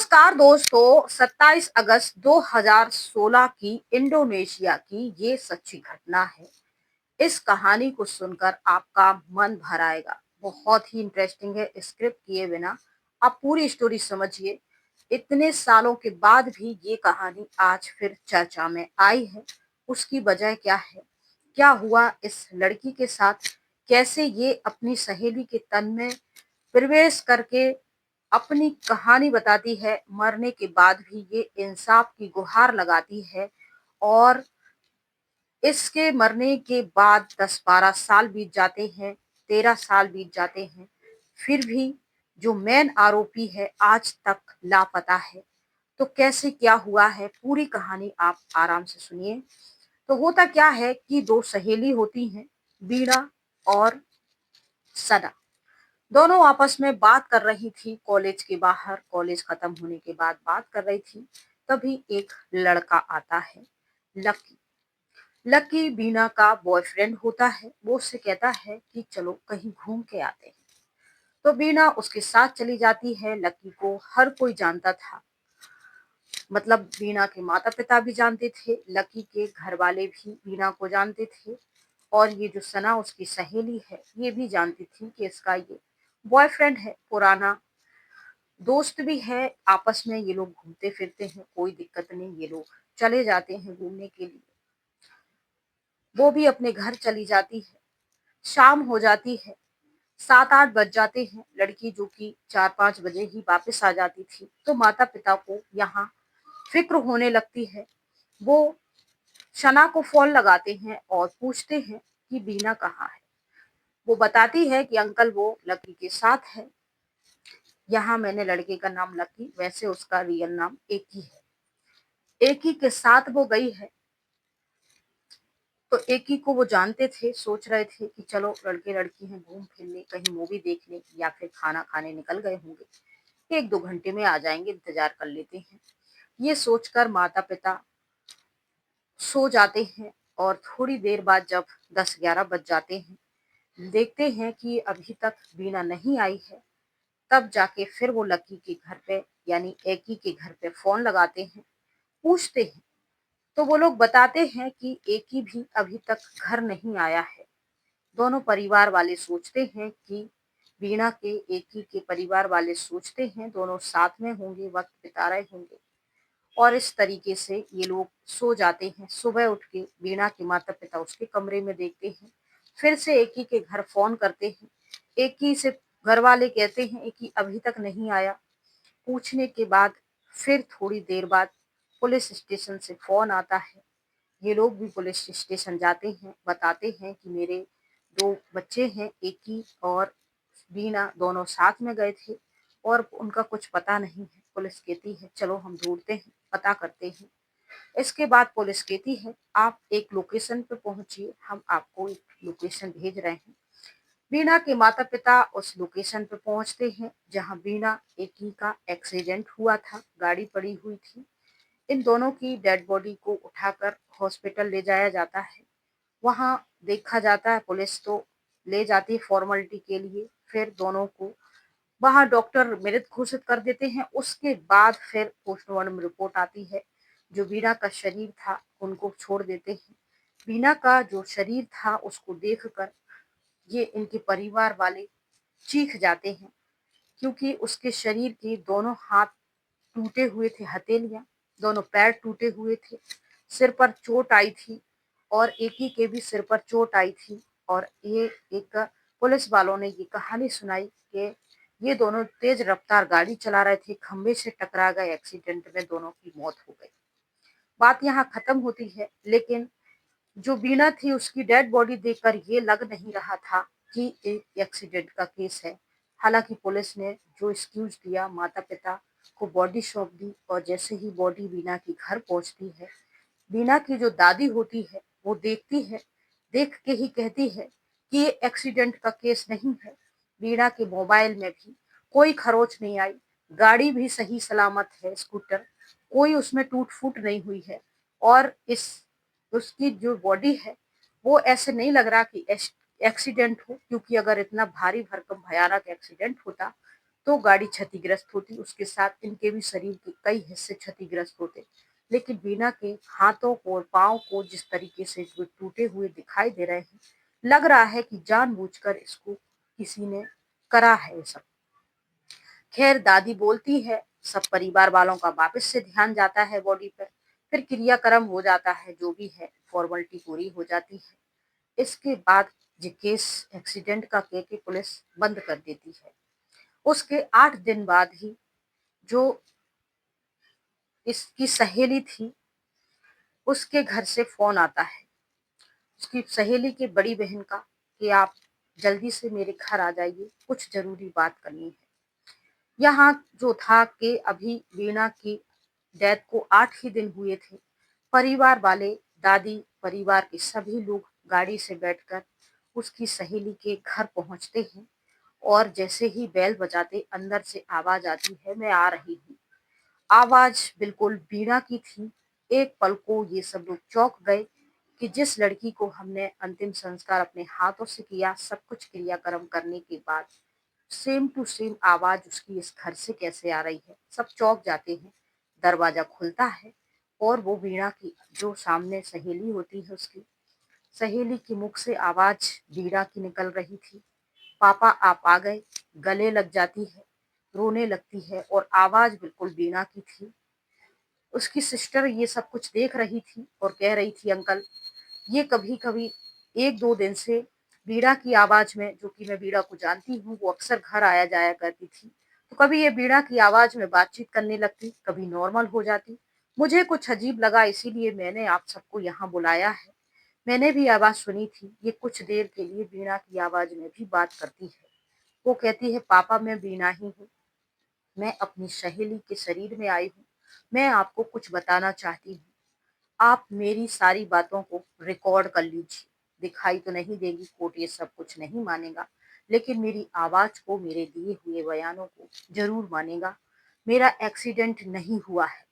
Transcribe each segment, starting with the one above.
नमस्कार दोस्तों, 27 अगस्त 2016 की इंडोनेशिया की ये सच्ची घटना है। इस कहानी को सुनकर आपका मन भर आएगा। बहुत ही इंटरेस्टिंग है। स्क्रिप्ट किए बिना आप पूरी स्टोरी समझिए। इतने सालों के बाद भी ये कहानी आज फिर चर्चा में आई है। उसकी वजह क्या है? क्या हुआ इस लड़की के साथ? कैसे ये अपनी सहेली के तन में प्रवेश करके अपनी कहानी बताती है? मरने के बाद भी ये इंसाफ की गुहार लगाती है। और इसके मरने के बाद 10-12 साल बीत जाते हैं, 13 साल बीत जाते हैं, फिर भी जो मेन आरोपी है आज तक लापता है। तो कैसे क्या हुआ है, पूरी कहानी आप आराम से सुनिए। तो होता क्या है कि दो सहेली होती हैं, बीड़ा और सना। दोनों आपस में बात कर रही थी। कॉलेज के बाहर, कॉलेज खत्म होने के बाद बात कर रही थी। तभी एक लड़का आता है, लकी। लकी बीना का बॉयफ्रेंड होता है। वो उससे कहता है कि चलो कहीं घूम के आते हैं। तो बीना उसके साथ चली जाती है। लकी को हर कोई जानता था, मतलब बीना के माता पिता भी जानते थे, लकी के घर वाले भी बीना को जानते थे। और ये जो सना उसकी सहेली है, ये भी जानती थी कि इसका ये बॉयफ्रेंड है, पुराना दोस्त भी है। आपस में ये लोग घूमते फिरते हैं, कोई दिक्कत नहीं। ये लोग चले जाते हैं घूमने के लिए। वो भी अपने घर चली जाती है। शाम हो जाती है, 7-8 बज जाते हैं। लड़की जो कि 4-5 बजे ही वापस आ जाती थी। तो माता पिता को यहाँ फिक्र होने लगती है। वो शना को फोन लगाते हैं और पूछते हैं कि बीना कहाँ है। वो बताती है कि अंकल वो लकी के साथ है। यहाँ मैंने लड़के का नाम लकी, वैसे उसका रियल नाम एकी है। एकी के साथ वो गई है। तो एकी को वो जानते थे, सोच रहे थे कि चलो लड़के लड़की हैं, घूम फिर ले, कहीं मूवी देख ले या फिर खाना खाने निकल गए होंगे, 1-2 घंटे में आ जाएंगे, इंतजार कर लेते हैं। ये सोचकर माता पिता सो जाते हैं। और थोड़ी देर बाद जब 10-11 बज जाते हैं, देखते हैं कि अभी तक बीना नहीं आई है। तब जाके फिर वो लकी के घर पे, यानी एकी के घर पे फोन लगाते हैं, पूछते हैं। तो वो लोग बताते हैं कि एकी भी अभी तक घर नहीं आया है। दोनों परिवार वाले सोचते हैं कि वीणा के, एकी के परिवार वाले सोचते हैं दोनों साथ में होंगे, वक्त बिता रहे होंगे। और इस तरीके से ये लोग सो जाते हैं। सुबह उठ के वीणा के माता पिता उसके कमरे में देखते हैं। फिर से एकी के घर फोन करते हैं। एकी से घर वाले कहते हैं कि अभी तक नहीं आया। पूछने के बाद फिर थोड़ी देर बाद पुलिस स्टेशन से फोन आता है। ये लोग भी पुलिस स्टेशन जाते हैं, बताते हैं कि मेरे 2 बच्चे हैं, एकी और बीना, दोनों साथ में गए थे और उनका कुछ पता नहीं है। पुलिस कहती है चलो हम ढूंढते हैं, पता करते हैं। इसके बाद पुलिस कहती है आप एक लोकेशन पे पहुंचिए, हम आपको एक लोकेशन भेज रहे हैं। बीना के माता पिता उस लोकेशन पे पहुंचते हैं जहां बीना एकी का एक्सीडेंट हुआ था, गाड़ी पड़ी हुई थी। इन दोनों की डेड बॉडी को उठाकर हॉस्पिटल ले जाया जाता है। वहां देखा जाता है, पुलिस तो ले जाती है फॉर्मेलिटी के लिए। फिर दोनों को वहां डॉक्टर मृत घोषित कर देते हैं। उसके बाद फिर पोस्टमार्टम रिपोर्ट आती है। जो बीना का शरीर था उनको छोड़ देते हैं। बीना का जो शरीर था उसको देखकर ये इनके परिवार वाले चीख जाते हैं, क्योंकि उसके शरीर के दोनों हाथ टूटे हुए थे, हथेलियां, दोनों पैर टूटे हुए थे, सिर पर चोट आई थी और एक ही के भी सिर पर चोट आई थी। और ये एक पुलिस वालों ने ये कहानी सुनाई कि ये दोनों तेज रफ्तार गाड़ी चला रहे थे, खंबे से टकरा गए, एक्सीडेंट में दोनों की मौत हो गई। बात यहाँ खत्म होती है। लेकिन जो बीना थी उसकी डेड बॉडी देखकर ये लग नहीं रहा था कि एक एक्सीडेंट का केस है। हालांकि पुलिस ने जो एक्सक्यूज दिया, माता पिता को बॉडी सौंप दी। और जैसे ही बॉडी बीना के घर पहुंचती है, बीना की जो दादी होती है वो देखती है, देख के ही कहती है कि ये एक्सीडेंट का केस नहीं है। बीना के मोबाइल में भी कोई खरोच नहीं आई, गाड़ी भी सही सलामत है, स्कूटर, कोई उसमें टूट फूट नहीं हुई है। और इस उसकी जो बॉडी है वो ऐसे नहीं लग रहा कि एक्सीडेंट हो, क्योंकि अगर इतना भारी भरकम भयानक एक्सीडेंट होता तो गाड़ी क्षतिग्रस्त होती, उसके साथ इनके भी शरीर के कई हिस्से क्षतिग्रस्त होते। लेकिन वीणा के हाथों को और पाँव को जिस तरीके से जो टूटे हुए दिखाई दे रहे हैं, लग रहा है कि जानबूझकर इसको किसी ने करा है ये सब। खैर दादी बोलती है, सब परिवार वालों का वापस से ध्यान जाता है बॉडी पर, फिर क्रियाक्रम हो जाता है, जो भी है फॉर्मेलिटी पूरी हो जाती है। इसके बाद ये केस एक्सीडेंट का के पुलिस बंद कर देती है। उसके 8 दिन बाद ही जो इसकी सहेली थी, उसके घर से फोन आता है, उसकी सहेली की बड़ी बहन का, कि आप जल्दी से मेरे घर आ जाइए, कुछ जरूरी बात करनी है। यहाँ जो था कि अभी वीणा की डेथ को 8 ही दिन हुए थे। परिवार वाले, दादी, परिवार के सभी लोग गाड़ी से बैठकर उसकी सहेली के घर पहुंचते हैं और जैसे ही बेल बजाते अंदर से आवाज आती है, मैं आ रही हूँ। आवाज बिल्कुल वीणा की थी। एक पल को ये सब लोग चौंक गए कि जिस लड़की को हमने अंतिम संस्कार अपने हाथों से किया, सब कुछ क्रियाक्रम करने के बाद सेम टू सेम आवाज उसकी इस घर से कैसे आ रही है। सब चौंक जाते हैं। दरवाजा खुलता है और वो वीणा की जो सामने सहेली होती है, उसकी सहेली के मुख से आवाज वीणा की निकल रही थी, पापा आप आ गए। गले लग जाती है, रोने लगती है और आवाज बिल्कुल वीणा की थी। उसकी सिस्टर ये सब कुछ देख रही थी और कह रही थी, अंकल ये कभी कभी 1-2 दिन से वीणा की आवाज में, जो कि मैं वीणा को जानती हूँ, वो अक्सर घर आया जाया करती थी, तो कभी ये वीणा की आवाज में बातचीत करने लगती, कभी नॉर्मल हो जाती। मुझे कुछ अजीब लगा, इसीलिए मैंने आप सबको यहाँ बुलाया है। मैंने भी आवाज सुनी थी, ये कुछ देर के लिए वीणा की आवाज में भी बात करती है। वो कहती है, पापा मैं वीणा ही हूँ, मैं अपनी सहेली के शरीर में आई हूँ, मैं आपको कुछ बताना चाहती हूँ। आप मेरी सारी बातों को रिकॉर्ड कर लीजिए। दिखाई तो नहीं देगी, कोर्ट ये सब कुछ नहीं मानेगा, लेकिन मेरी आवाज को, मेरे दिए हुए बयानों को जरूर मानेगा। मेरा एक्सीडेंट नहीं हुआ है।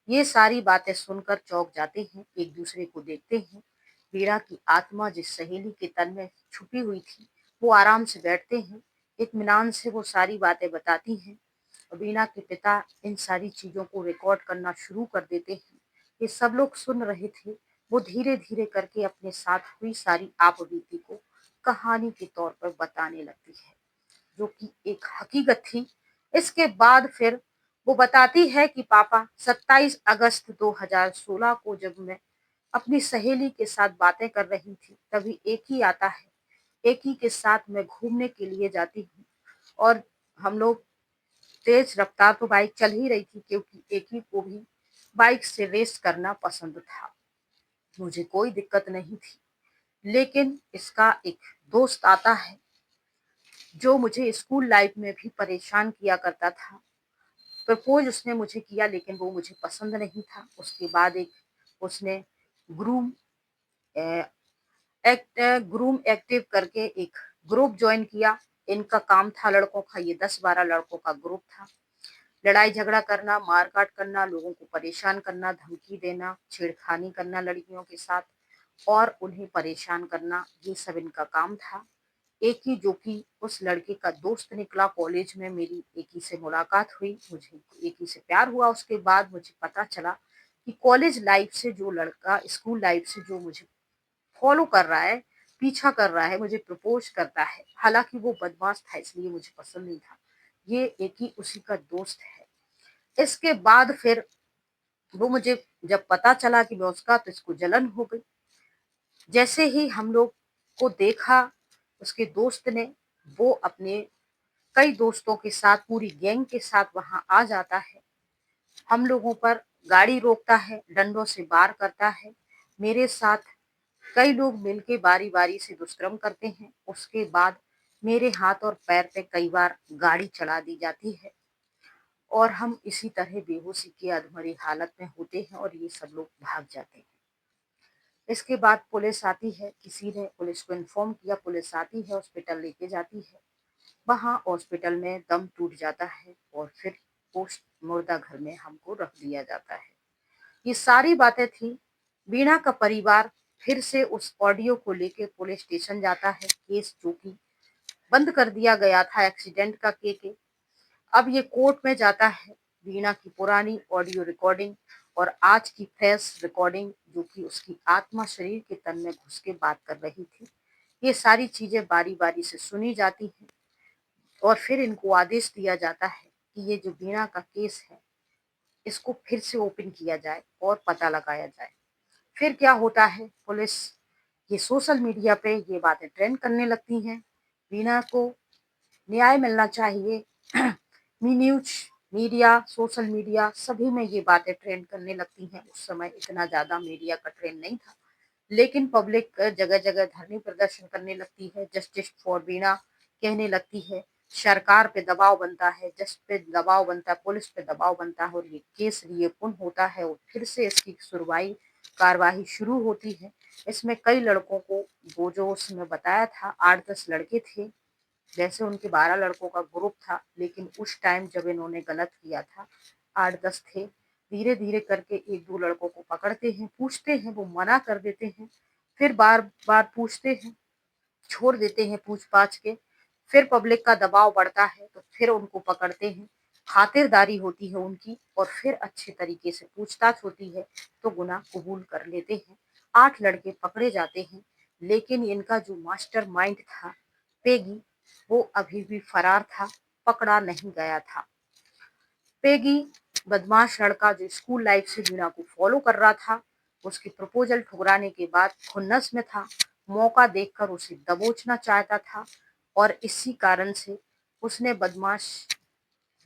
ये सारी बातें सुनकर चौंक जाते हैं, एक दूसरे को देखते हैं। वीणा की आत्मा जिस सहेली के तन में छुपी हुई थी, वो आराम से बैठते हैं, इत्मीनान से वो सारी बातें बताती हैं। वीणा के पिता इन सारी चीजों को रिकॉर्ड करना शुरू कर देते हैं। ये सब लोग सुन रहे थे। वो धीरे धीरे करके अपने साथ हुई सारी आप बीती को कहानी के तौर पर बताने लगती है, जो कि एक हकीकत थी। इसके बाद फिर वो बताती है कि पापा 27 अगस्त 2016 को जब मैं अपनी सहेली के साथ बातें कर रही थी, तभी एक ही आता है। एक ही के साथ मैं घूमने के लिए जाती हूँ और हम लोग तेज रफ्तार तो बाइक चल ही रही थी, क्योंकि एक ही को भी बाइक से रेस करना पसंद था। मुझे कोई दिक्कत नहीं थी। लेकिन इसका एक दोस्त आता है, जो मुझे स्कूल लाइफ में भी परेशान किया करता था। प्रपोज उसने मुझे किया, लेकिन वो मुझे पसंद नहीं था। उसके बाद एक उसने ग्रूम ग्रूम एक्टिव करके एक ग्रुप ज्वाइन किया। इनका काम था लड़कों का, ये 10-12 लड़कों का ग्रुप था। लड़ाई झगड़ा करना, मारकाट करना, लोगों को परेशान करना, धमकी देना, छेड़खानी करना लड़कियों के साथ और उन्हें परेशान करना, ये सब इनका काम था। एक ही जो कि उस लड़के का दोस्त निकला, कॉलेज में मेरी एक ही से मुलाकात हुई, मुझे एक ही से प्यार हुआ। उसके बाद मुझे पता चला कि कॉलेज लाइफ से जो लड़का स्कूल लाइफ से जो मुझे फॉलो कर रहा है, पीछा कर रहा है, मुझे प्रपोज करता है, हालांकि वो बदमाश था इसलिए मुझे पसंद नहीं था, ये एक ही उसी का दोस्त है। इसके बाद फिर वो मुझे जब पता चला कि मैं उसका, तो इसको जलन हो गई। जैसे ही हम लोग को देखा उसके दोस्त ने, वो अपने कई दोस्तों के साथ, पूरी गैंग के साथ वहां आ जाता है। हम लोगों पर गाड़ी रोकता है, डंडों से वार करता है। मेरे साथ कई लोग मिलके बारी बारी से दुष्कर्म करते हैं। उसके बाद मेरे हाथ और पैर पे कई बार गाड़ी चला दी जाती है और हम इसी तरह बेहोशी की अधमरी हालत में होते हैं और ये सब लोग भाग जाते हैं। इसके बाद पुलिस आती है, किसी ने पुलिस को इन्फॉर्म किया, पुलिस आती है, हॉस्पिटल लेके जाती है। वहां हॉस्पिटल में दम टूट जाता है और फिर पोस्ट मुर्दा घर में हमको रख दिया जाता है। ये सारी बातें थी। वीणा का परिवार फिर से उस ऑडियो को लेके पुलिस स्टेशन जाता है। केस जो कि बंद कर दिया गया था एक्सीडेंट का के अब ये कोर्ट में जाता है। वीणा की पुरानी ऑडियो रिकॉर्डिंग और आज की फ्रेश रिकॉर्डिंग, जो कि उसकी आत्मा शरीर के तन में घुस के बात कर रही थी, ये सारी चीजें बारी बारी से सुनी जाती हैं और फिर इनको आदेश दिया जाता है कि ये जो वीणा का केस है, इसको फिर से ओपन किया जाए और पता लगाया जाए। फिर क्या होता है, पुलिस ये सोशल मीडिया पे ये बातें ट्रेंड करने लगती हैं। वीणा को न्याय मिलना चाहिए। न्यूज मीडिया, सोशल मीडिया सभी में ये बातें ट्रेंड करने लगती हैं। उस समय इतना ज्यादा मीडिया का ट्रेंड नहीं था, लेकिन पब्लिक जगह जगह धरने प्रदर्शन करने लगती है, जस्टिस फॉर वीणा कहने लगती है। सरकार पे दबाव बनता है, जज पे दबाव बनता है, पुलिस पे दबाव बनता है और ये केस रीओपन होता है और फिर से इसकी सुनवाई कार्यवाही शुरू होती है। इसमें कई लड़कों को, वो जो उसमें बताया था 8-10 लड़के थे, वैसे उनके 12 लड़कों का ग्रुप था, लेकिन उस टाइम जब इन्होंने गलत किया था 8-10 थे। धीरे धीरे करके 1-2 लड़कों को पकड़ते हैं, पूछते हैं, वो मना कर देते हैं, फिर बार बार पूछते हैं, छोड़ देते हैं पूछ पाछ के। फिर पब्लिक का दबाव बढ़ता है तो फिर उनको पकड़ते हैं, खातिरदारी होती है उनकी और फिर अच्छे तरीके से पूछताछ होती है तो गुनाह कबूल कर लेते हैं। 8 लड़के पकड़े जाते हैं, लेकिन इनका जो मास्टर माइंड था पेगी, वो अभी भी फरार था, पकड़ा नहीं गया था। पेगी बदमाश लड़का जो स्कूल लाइफ से वीणा को फॉलो कर रहा था, उसकी प्रपोजल ठुकराने के बाद खुन्नस में था, मौका देखकर उसे दबोचना चाहता था और इसी कारण से उसने बदमाश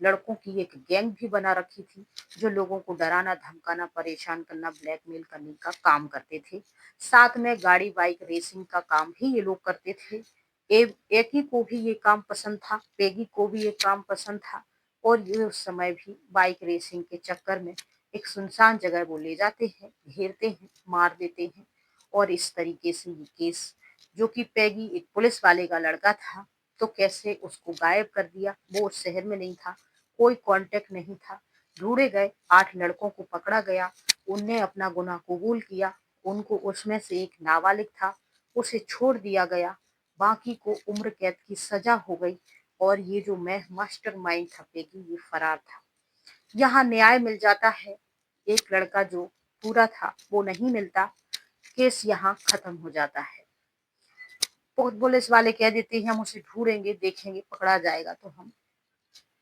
लड़कों की एक गैंग भी बना रखी थी, जो लोगों को डराना, धमकाना, परेशान करना, ब्लैकमेल करने का काम करते थे। साथ में गाड़ी बाइक रेसिंग का काम भी ये लोग करते थे। एकी को भी ये काम पसंद था, पेगी को भी ये काम पसंद था और ये उस समय भी बाइक रेसिंग के चक्कर में एक सुनसान जगह वो ले जाते हैं, घेरते हैं, मार देते हैं और इस तरीके से ये केस, जो कि पेगी एक पुलिस वाले का लड़का था, तो कैसे उसको गायब कर दिया, वो उस शहर में नहीं था, कोई कांटेक्ट नहीं था। ढूंढे गए, 8 लड़कों को पकड़ा गया, उनने अपना गुनाह कबूल किया, उनको उसमें से एक नाबालिग था, उसे छोड़ दिया गया, बाकी को उम्र कैद की सजा हो गई और ये जो मैं मास्टर माइंड था पेगी, ये फरार था। यहाँ न्याय मिल जाता है, एक लड़का जो पूरा था वो नहीं मिलता, केस यहाँ खत्म हो जाता है। पुलिस वाले कह देते हैं हम उसे ढूंढेंगे, देखेंगे, पकड़ा जाएगा तो हम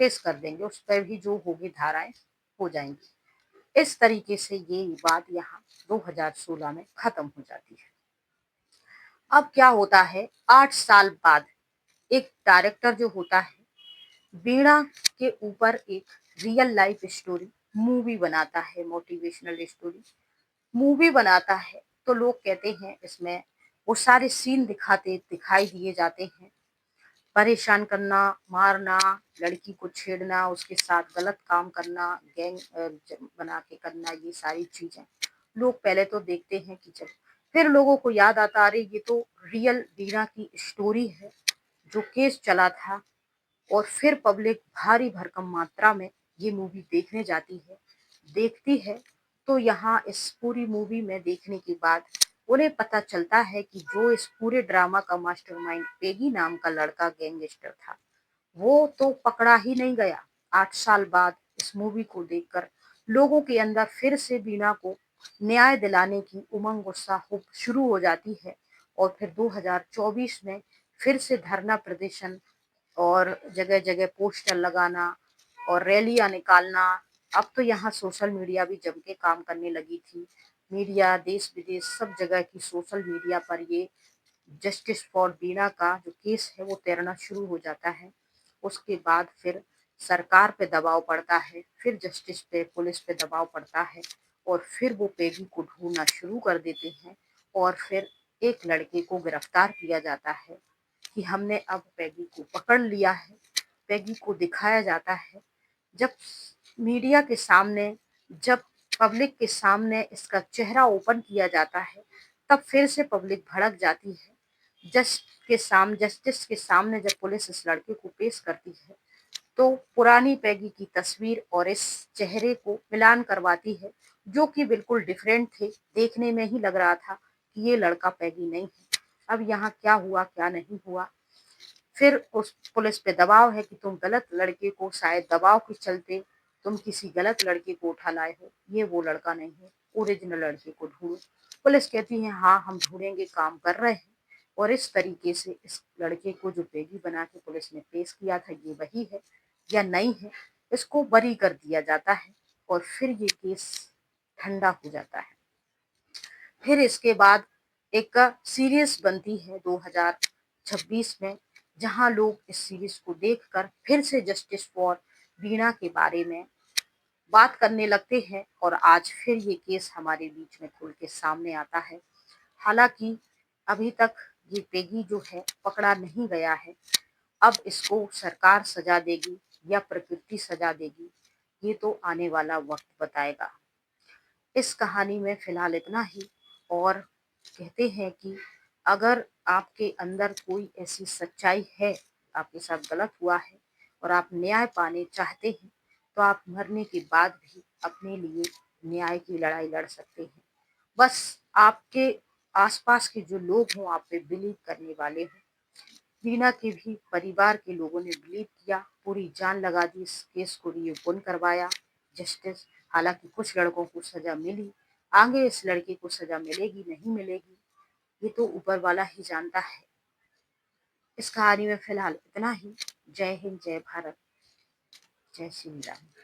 पेश कर देंगे, उस पर भी जो होगी धाराएं हो जाएंगी। इस तरीके से ये बात यहाँ 2016 में खत्म हो जाती है। अब क्या होता है, 8 साल बाद एक डायरेक्टर जो होता है, वीणा के ऊपर एक रियल लाइफ स्टोरी मूवी बनाता है, मोटिवेशनल स्टोरी मूवी बनाता है। तो लोग कहते हैं इसमें वो सारे सीन दिखाई दिए जाते हैं, परेशान करना, मारना, लड़की को छेड़ना, उसके साथ गलत काम करना, गैंग बना के करना, ये सारी चीजें लोग पहले तो देखते हैं कि जब फिर लोगों को याद आता, अरे ये तो रियल वीणा की स्टोरी है, जो केस चला था। और फिर पब्लिक भारी भरकम मात्रा में ये मूवी देखने जाती है, देखती है। तो यहाँ इस पूरी मूवी में देखने के बाद उन्हें पता चलता है कि जो इस पूरे ड्रामा का मास्टरमाइंड पेगी नाम का लड़का गैंगस्टर था, वो तो पकड़ा ही नहीं गया। 8 साल बाद इस मूवी को देखकर लोगों के अंदर फिर से वीणा को न्याय दिलाने की उमंग उत्साह शुरू हो जाती है और फिर 2024 में फिर से धरना प्रदर्शन और जगह जगह पोस्टर लगाना और रैलियां निकालना। अब तो यहाँ सोशल मीडिया भी जम के काम करने लगी थी। मीडिया देश विदेश सब जगह की सोशल मीडिया पर ये जस्टिस फॉर बीना का जो केस है वो तैरना शुरू हो जाता है। उसके बाद फिर सरकार पे दबाव पड़ता है, फिर जस्टिस पे, पुलिस पे दबाव पड़ता है और फिर वो पेगी को ढूंढना शुरू कर देते हैं और फिर एक लड़के को गिरफ्तार किया जाता है कि हमने अब पेगी को पकड़ लिया है। पेगी को दिखाया जाता है, जब मीडिया के सामने, जब पब्लिक के सामने इसका चेहरा ओपन किया जाता है, तब फिर से पब्लिक भड़क जाती है। जस्टिस के सामने जब पुलिस इस लड़के को पेश करती है, तो पुरानी पैगी की तस्वीर और इस चेहरे को मिलान करवाती है, जो कि बिल्कुल डिफरेंट थे, देखने में ही लग रहा था कि ये लड़का पैगी नहीं है। अब यहाँ क्या हुआ क्या नहीं हुआ, फिर उस पुलिस पे दबाव है कि तुम गलत लड़के को, शायद दबाव के चलते तुम किसी गलत लड़के को उठा लाए हो, ये वो लड़का नहीं है, ओरिजिनल लड़के को ढूंढो। पुलिस कहती है हाँ हम ढूंढेंगे, काम कर रहे हैं। और इस तरीके से इस लड़के को जो पैगी बना के पुलिस ने पेश किया था, ये वही है या नहीं है, इसको बरी कर दिया जाता है और फिर ये केस ठंडा हो जाता है। फिर इसके बाद एक सीरीज बनती है 2026 में, जहां लोग इस सीरीज को देखकर फिर से जस्टिस फॉर वीणा के बारे में बात करने लगते हैं और आज फिर ये केस हमारे बीच में खुल के सामने आता है। हालांकि अभी तक ये पेगी जो है पकड़ा नहीं गया है। अब इसको सरकार सजा देगी या प्रकृति सजा देगी, ये तो आने वाला वक्त बताएगा। इस कहानी में फिलहाल इतना ही। और कहते हैं कि अगर आपके अंदर कोई ऐसी सच्चाई है, आपके साथ गलत हुआ है और आप न्याय पाने चाहते हैं, तो आप मरने के बाद भी अपने लिए न्याय की लड़ाई लड़ सकते हैं। बस आपके आसपास के जो लोग हों, आप पे बिलीव करने वाले हों। रीना के भी परिवार के लोगों ने बिलीव किया, पूरी जान लगा दी, इस केस को रीओपन करवाया जस्टिस। हालांकि कुछ लड़कों को सजा मिली, आगे इस लड़के को सजा मिलेगी नहीं मिलेगी, ये तो ऊपर वाला ही जानता है। इस कहानी में फिलहाल इतना ही। जय हिंद, जय भारत, जय श्री राम।